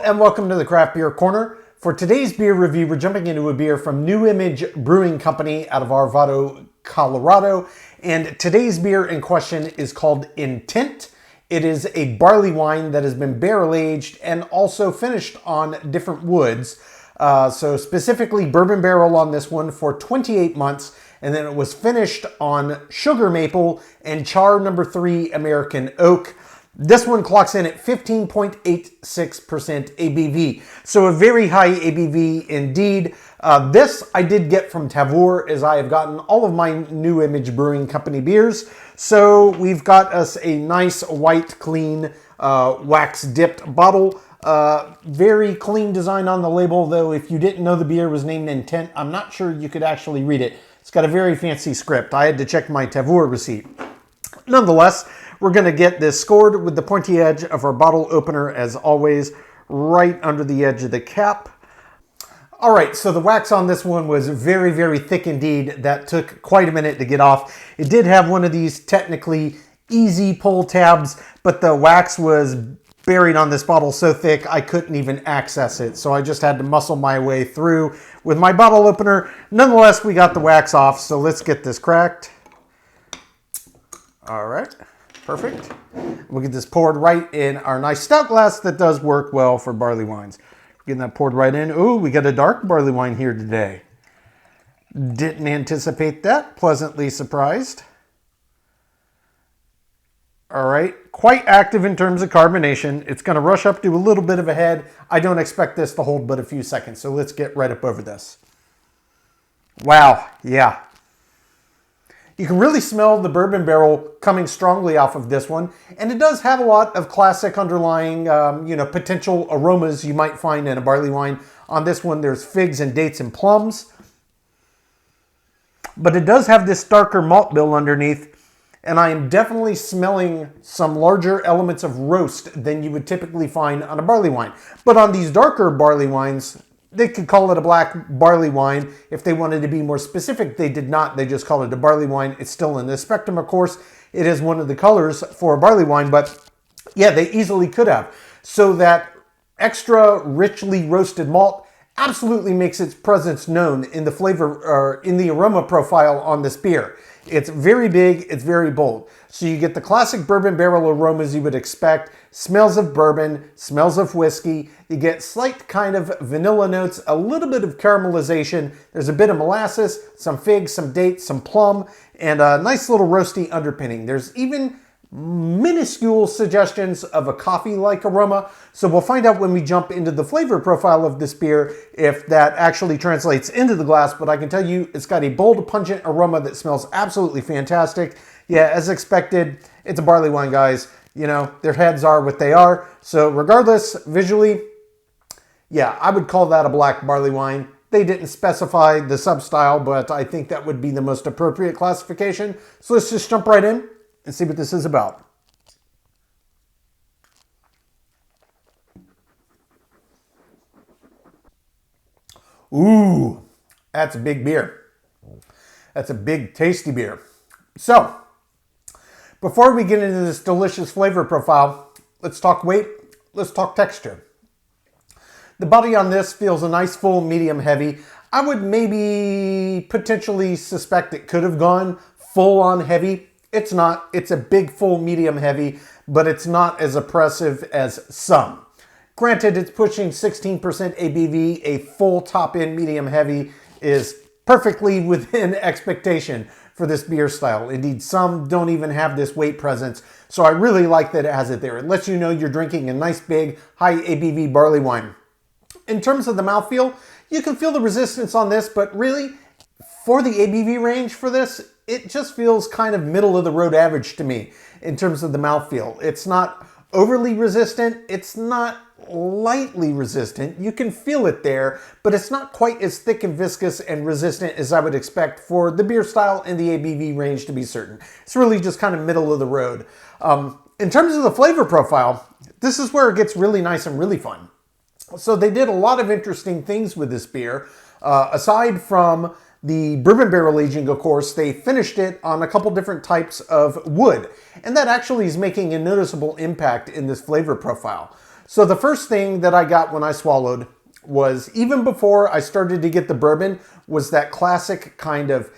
and welcome to the Craft Beer Corner. For today's beer review, we're jumping into a beer from New Image Brewing Company out of Arvado, Colorado. And today's beer in question is called Intent. It is a barley wine that has been barrel aged and also finished on different woods. So specifically bourbon barrel on this one for 28 months. And then it was finished on sugar maple and char number 3 American oak. This one clocks in at 15.86% ABV. So a very high ABV indeed. This I did get from Tavour, as I have gotten all of my New Image Brewing Company beers. So we've got us a nice white, clean, wax dipped bottle. Very clean design on the label, though if you didn't know the beer was named Intent, I'm not sure you could actually read it. It's got a very fancy script. I had to check my Tavour receipt. Nonetheless, we're going to get this scored with the pointy edge of our bottle opener, as always, right under the edge of the cap. All right, so the wax on this one was very, very thick indeed. That took quite a minute to get off. It did have one of these technically easy pull tabs, but the wax was buried on this bottle so thick I couldn't even access it. So I just had to muscle my way through with my bottle opener. Nonetheless, we got the wax off, so let's get this cracked. All right. Perfect. We'll get this poured right in our nice stout glass that does work well for barley wines. Getting that poured right in. Ooh, we got a dark barley wine here today. Didn't anticipate that. Pleasantly surprised. All right. Quite active in terms of carbonation. It's going to rush up to a little bit of a head. I don't expect this to hold but a few seconds. So let's get right up over this. Wow. Yeah. You can really smell the bourbon barrel coming strongly off of this one. And it does have a lot of classic underlying, potential aromas you might find in a barley wine. On this one, there's figs and dates and plums. But it does have this darker malt bill underneath. And I am definitely smelling some larger elements of roast than you would typically find on a barley wine. But on these darker barley wines, they could call it a black barley wine. If they wanted to be more specific, they did not. They just called it a barley wine. It's still in the spectrum, of course. It is one of the colors for a barley wine, but yeah, they easily could have. So that extra richly roasted malt absolutely makes its presence known in the flavor or in the aroma profile on this beer. It's very big, it's very bold. So you get the classic bourbon barrel aromas you would expect, smells of bourbon, smells of whiskey. You get slight kind of vanilla notes, a little bit of caramelization. There's a bit of molasses, some figs, some dates, some plum, and a nice little roasty underpinning. There's even minuscule suggestions of a coffee-like aroma. So we'll find out when we jump into the flavor profile of this beer if that actually translates into the glass, but I can tell you it's got a bold, pungent aroma that smells absolutely fantastic. Yeah, as expected, it's a barley wine, guys. You know, their heads are what they are. So regardless, visually, yeah, I would call that a black barley wine. They didn't specify the sub-style, but I think that would be the most appropriate classification. So let's just jump right in and see what this is about. Ooh, that's a big beer. That's a big, tasty beer. So, before we get into this delicious flavor profile, let's talk weight, let's talk texture. The body on this feels a nice, full, medium, heavy. I would maybe potentially suspect it could have gone full on heavy. It's not. It's a big, full, medium, heavy, but it's not as oppressive as some. Granted, it's pushing 16% ABV. A full top-end medium heavy is perfectly within expectation for this beer style. Indeed, some don't even have this weight presence, so I really like that it has it there. It lets you know you're drinking a nice, big, high ABV barley wine. In terms of the mouthfeel, you can feel the resistance on this, but really, for the ABV range for this, it just feels kind of middle of the road average to me in terms of the mouthfeel. It's not overly resistant. It's not lightly resistant. You can feel it there, but it's not quite as thick and viscous and resistant as I would expect for the beer style and the ABV range to be certain. It's really just kind of middle of the road. In terms of the flavor profile, this is where it gets really nice and really fun. So they did a lot of interesting things with this beer. Aside from the bourbon barrel aging, of course, they finished it on a couple different types of wood. And that actually is making a noticeable impact in this flavor profile. So the first thing that I got when I swallowed was, even before I started to get the bourbon, was that classic kind of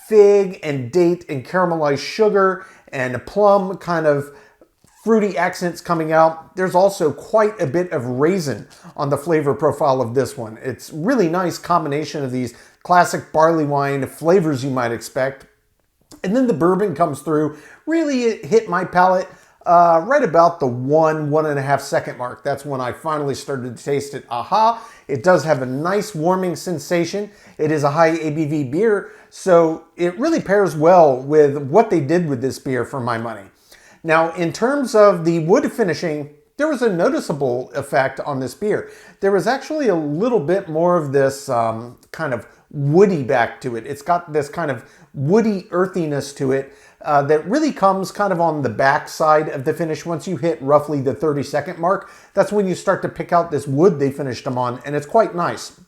fig and date and caramelized sugar and plum kind of fruity accents coming out. There's also quite a bit of raisin on the flavor profile of this one. It's really nice combination of these classic barley wine flavors you might expect. And then the bourbon comes through. Really, it hit my palate right about the 1.5 second mark. That's when I finally started to taste it. Aha! It does have a nice warming sensation. It is a high ABV beer, so it really pairs well with what they did with this beer for my money. Now, in terms of the wood finishing, there was a noticeable effect on this beer. There was actually a little bit more of this kind of woody back to it. It's got this kind of woody earthiness to it that really comes kind of on the back side of the finish. Once you hit roughly the 30-second mark, that's when you start to pick out this wood they finished them on, and it's quite nice.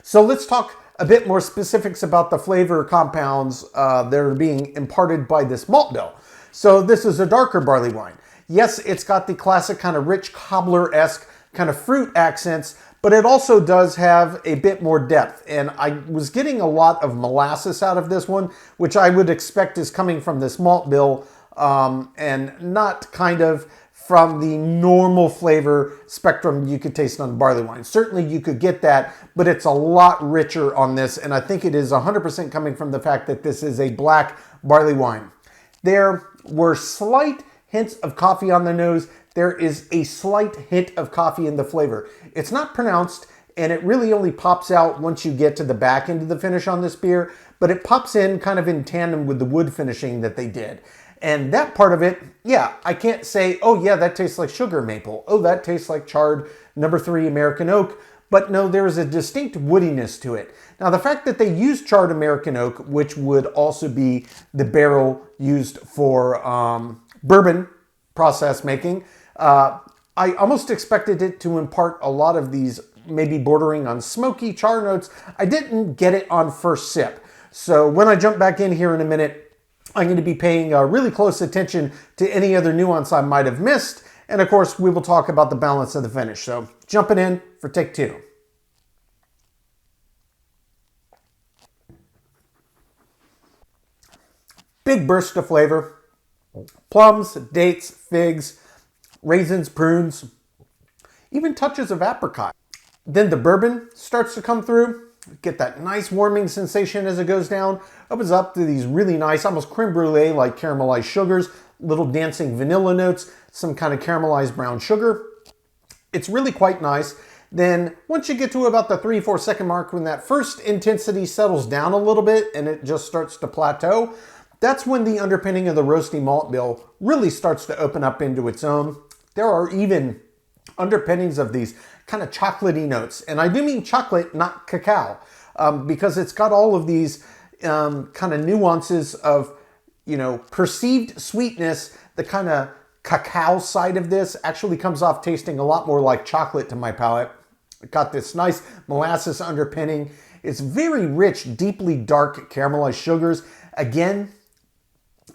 So let's talk a bit more specifics about the flavor compounds that are being imparted by this malt bill. So this is a darker barley wine. Yes, it's got the classic kind of rich cobbler-esque kind of fruit accents, but it also does have a bit more depth. And I was getting a lot of molasses out of this one, which I would expect is coming from this malt bill and not kind of from the normal flavor spectrum you could taste on barley wine. Certainly you could get that, but it's a lot richer on this. And I think it is 100% coming from the fact that this is a black barley wine. There were slight hints of coffee on the nose. There is a slight hint of coffee in the flavor. It's not pronounced, and it really only pops out once you get to the back end of the finish on this beer, but it pops in kind of in tandem with the wood finishing that they did. And that part of it, yeah, I can't say, oh yeah, that tastes like sugar maple. Oh, that tastes like charred No. 3 American oak. But no, there is a distinct woodiness to it. Now, the fact that they use charred American oak, which would also be the barrel used for bourbon process making, I almost expected it to impart a lot of these maybe bordering on smoky char notes. I didn't get it on first sip. So when I jump back in here in a minute, I'm going to be paying really close attention to any other nuance I might have missed. And of course, we will talk about the balance of the finish. So jumping in for take two. Big burst of flavor. Plums, dates, figs, raisins, prunes, even touches of apricot. Then the bourbon starts to come through. Get that nice warming sensation as it goes down. Opens up to these really nice, almost creme brulee like caramelized sugars, little dancing vanilla notes, some kind of caramelized brown sugar. It's really quite nice. Then once you get to about the 3-4 second mark, when that first intensity settles down a little bit and it just starts to plateau, that's when the underpinning of the roasty malt bill really starts to open up into its own. There are even underpinnings of these kind of chocolatey notes. And I do mean chocolate, not cacao, because it's got all of these kind of nuances of, you know, perceived sweetness. The kind of cacao side of this actually comes off tasting a lot more like chocolate to my palate. It got this nice molasses underpinning. It's very rich, deeply dark caramelized sugars. Again,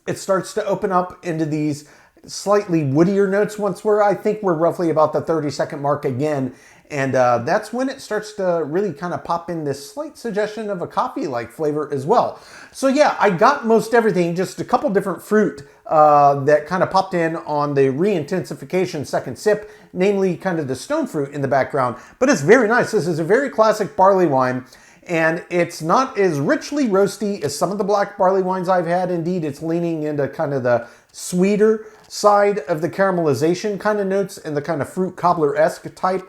it starts to open up into these slightly woodier notes once I think we're roughly about the 30-second mark again. And that's when it starts to really kind of pop in this slight suggestion of a coffee-like flavor as well. So yeah, I got most everything, just a couple different fruit that kind of popped in on the re-intensification second sip, namely kind of the stone fruit in the background. But it's very nice. This is a very classic barley wine. And it's not as richly roasty as some of the black barley wines I've had. Indeed, it's leaning into kind of the sweeter side of the caramelization kind of notes and the kind of fruit cobbler-esque type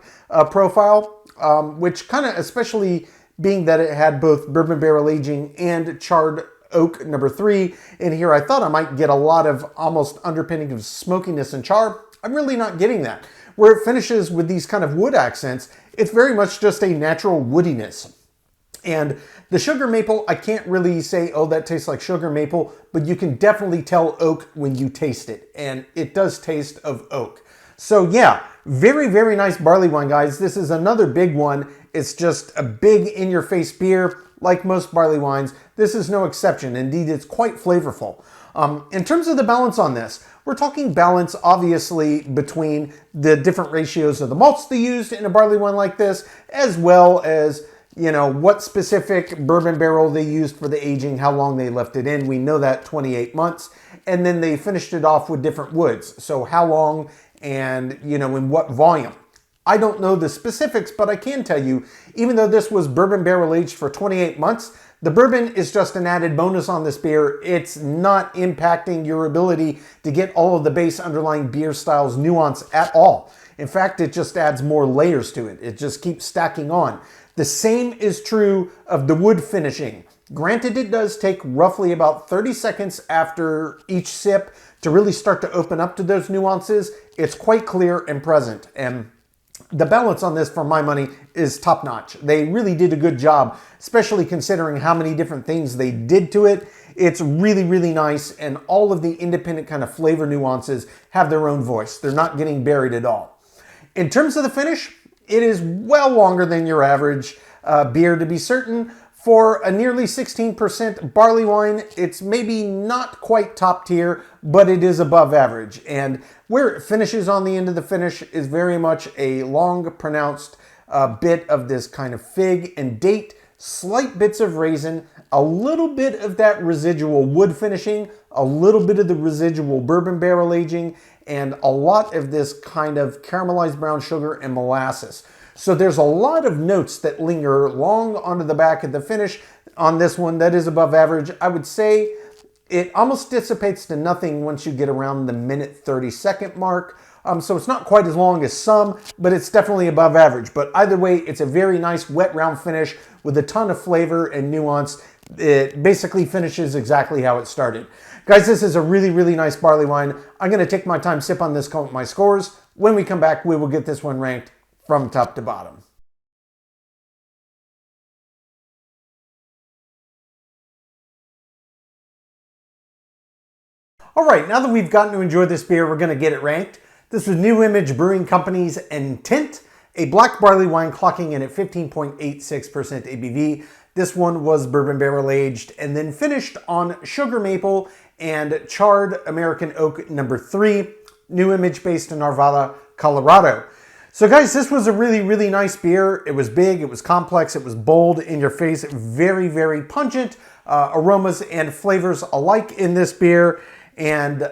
profile, which kind of, especially being that it had both bourbon barrel aging and charred oak No. 3 in here, I thought I might get a lot of almost underpinning of smokiness and char. I'm really not getting that. Where it finishes with these kind of wood accents, it's very much just a natural woodiness. And the sugar maple, I can't really say, oh, that tastes like sugar maple, but you can definitely tell oak when you taste it. And it does taste of oak. So yeah, very, very nice barley wine, guys. This is another big one. It's just a big in-your-face beer. like most barley wines, this is no exception. Indeed, it's quite flavorful. In terms of the balance on this, we're talking balance obviously between the different ratios of the malts they used in a barley wine like this, as well as, you know, what specific bourbon barrel they used for the aging, how long they left it in. We know that 28 months. And then they finished it off with different woods. So how long and, you know, in what volume. I don't know the specifics, but I can tell you, even though this was bourbon barrel aged for 28 months, the bourbon is just an added bonus on this beer. It's not impacting your ability to get all of the base underlying beer styles nuance at all. In fact, it just adds more layers to it. It just keeps stacking on. The same is true of the wood finishing. Granted, it does take roughly about 30 seconds after each sip to really start to open up to those nuances. It's quite clear and present. And the balance on this, for my money, is top notch. They really did a good job, especially considering how many different things they did to it. It's really, really nice, and all of the independent kind of flavor nuances have their own voice. They're not getting buried at all. In terms of the finish, it is well longer than your average beer, to be certain. For a nearly 16% barley wine, it's maybe not quite top tier, but it is above average. And where it finishes on the end of the finish is very much a long, pronounced bit of this kind of fig and date, slight bits of raisin, a little bit of that residual wood finishing, a little bit of the residual bourbon barrel aging, and a lot of this kind of caramelized brown sugar and molasses. So there's a lot of notes that linger long onto the back of the finish on this one that is above average. I would say it almost dissipates to nothing once you get around the minute 30-second mark. So it's not quite as long as some, but it's definitely above average. But either way, it's a very nice wet round finish with a ton of flavor and nuance. It basically finishes exactly how it started. Guys, this is a really, really nice barley wine. I'm going to take my time, sip on this, come up with my scores. When we come back, we will get this one ranked from top to bottom. All right, now that we've gotten to enjoy this beer, we're going to get it ranked. This was New Image Brewing Company's Intent, a black barley wine clocking in at 15.86% ABV. This one was bourbon barrel aged and then finished on sugar maple and charred American oak number 3, New Image based in Arvada, Colorado. So guys, this was a really, really nice beer. It was big, it was complex, it was bold, in your face, very, very pungent aromas and flavors alike in this beer. And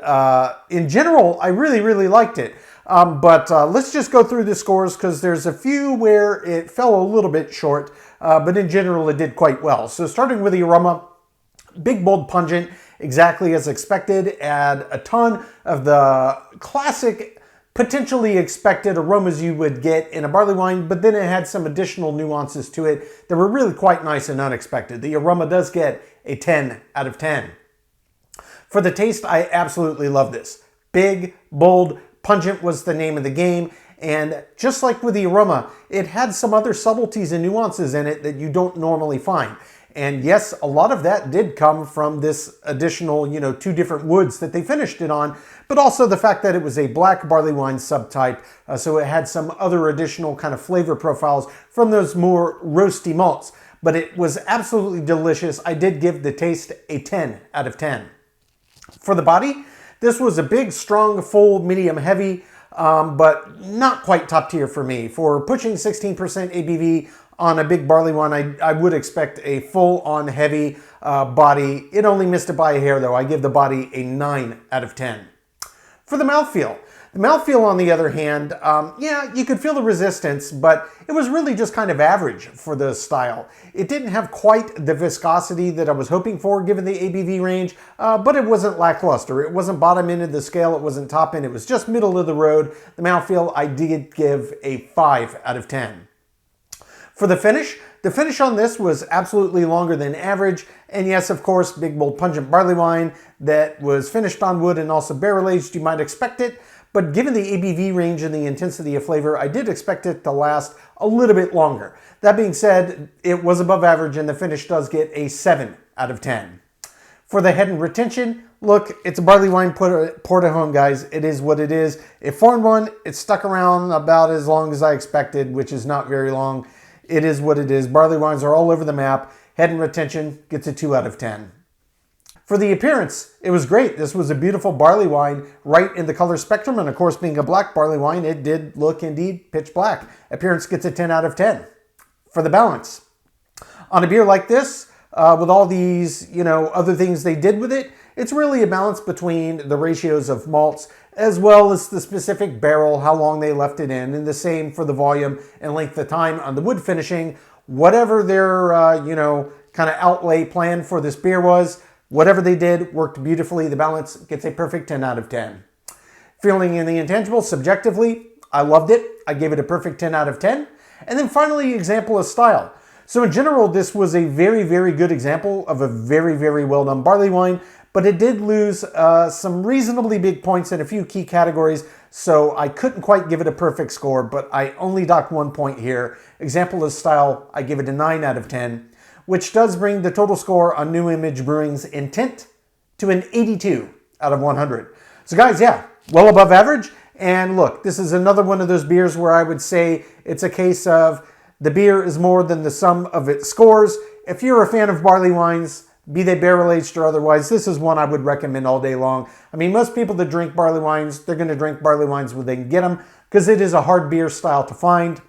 in general, I really, really liked it. But let's just go through the scores because there's a few where it fell a little bit short, but in general, it did quite well. So starting with the aroma, big, bold, pungent, exactly as expected. Add a ton of the classic, potentially expected aromas you would get in a barley wine, but then it had some additional nuances to it that were really quite nice and unexpected. The aroma does get a 10 out of 10. For the taste, I absolutely love this. Big, bold, pungent was the name of the game. And just like with the aroma, it had some other subtleties and nuances in it that you don't normally find. And yes, a lot of that did come from this additional, 2 different woods that they finished it on, but also the fact that it was a black barley wine subtype, so it had some other additional kind of flavor profiles from those more roasty malts. But it was absolutely delicious. I did give the taste a 10 out of 10. For the body, this was a big, strong, full, medium, heavy, but not quite top tier for me. For pushing 16% ABV on a big barley wine, I would expect a full-on heavy body. It only missed it by a hair, though. I give the body a 9 out of 10. For the mouthfeel, on the other hand, yeah, you could feel the resistance, but it was really just kind of average for the style. It didn't have quite the viscosity that I was hoping for given the ABV range, but it wasn't lackluster. It wasn't bottom end of the scale, it wasn't top end, it was just middle of the road. The mouthfeel, I did give a 5 out of 10. For the finish on this was absolutely longer than average. And yes, of course, big, bold, pungent barley wine that was finished on wood and also barrel aged, you might expect it. But given the ABV range and the intensity of flavor, I did expect it to last a little bit longer. That being said, it was above average and the finish does get a 7 out of 10. For the head and retention, look, it's a barley wine poured at home, guys. It is what it is. It formed one, it stuck around about as long as I expected, which is not very long. It is what it is. Barley wines are all over the map. Head and retention gets a 2 out of 10. For the appearance, it was great. This was a beautiful barley wine right in the color spectrum. And of course, being a black barley wine, it did look indeed pitch black. Appearance gets a 10 out of 10. For the balance, on a beer like this, with all these, other things they did with it, it's really a balance between the ratios of malts as well as the specific barrel, how long they left it in, and the same for the volume and length of time on the wood finishing. Whatever their, kind of outlay plan for this beer was, whatever they did worked beautifully. The balance gets a perfect 10 out of 10. Feeling in the intangible, subjectively, I loved it. I gave it a perfect 10 out of 10. And then finally, example of style. So in general, this was a very, very good example of a very, very well done barley wine, but it did lose some reasonably big points in a few key categories, so I couldn't quite give it a perfect score, but I only docked 1 point here. Example of style, I give it a 9 out of 10, which does bring the total score on New Image Brewing's Intent to an 82 out of 100. So guys, yeah, well above average. And look, this is another one of those beers where I would say it's a case of the beer is more than the sum of its scores. If you're a fan of barley wines, be they barrel-aged or otherwise, this is one I would recommend all day long. I mean, most people that drink barley wines, they're going to drink barley wines when they can get them because it is a hard beer style to find.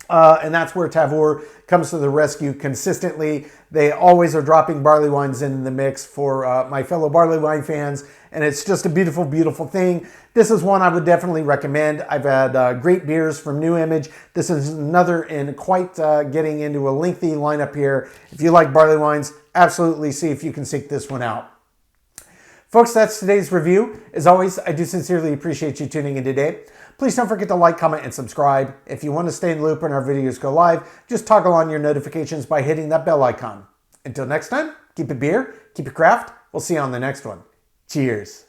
And that's where Tavour comes to the rescue consistently. They always are dropping barley wines in the mix for my fellow barley wine fans, and it's just a beautiful, beautiful thing. This is one I would definitely recommend. I've had great beers from New Image. This is another in quite getting into a lengthy lineup here. If you like barley wines, absolutely see if you can seek this one out. Folks, that's today's review. As always, I do sincerely appreciate you tuning in today. Please don't forget to like, comment, and subscribe. If you want to stay in the loop when our videos go live, just toggle on your notifications by hitting that bell icon. Until next time, keep it beer, keep it craft. We'll see you on the next one. Cheers.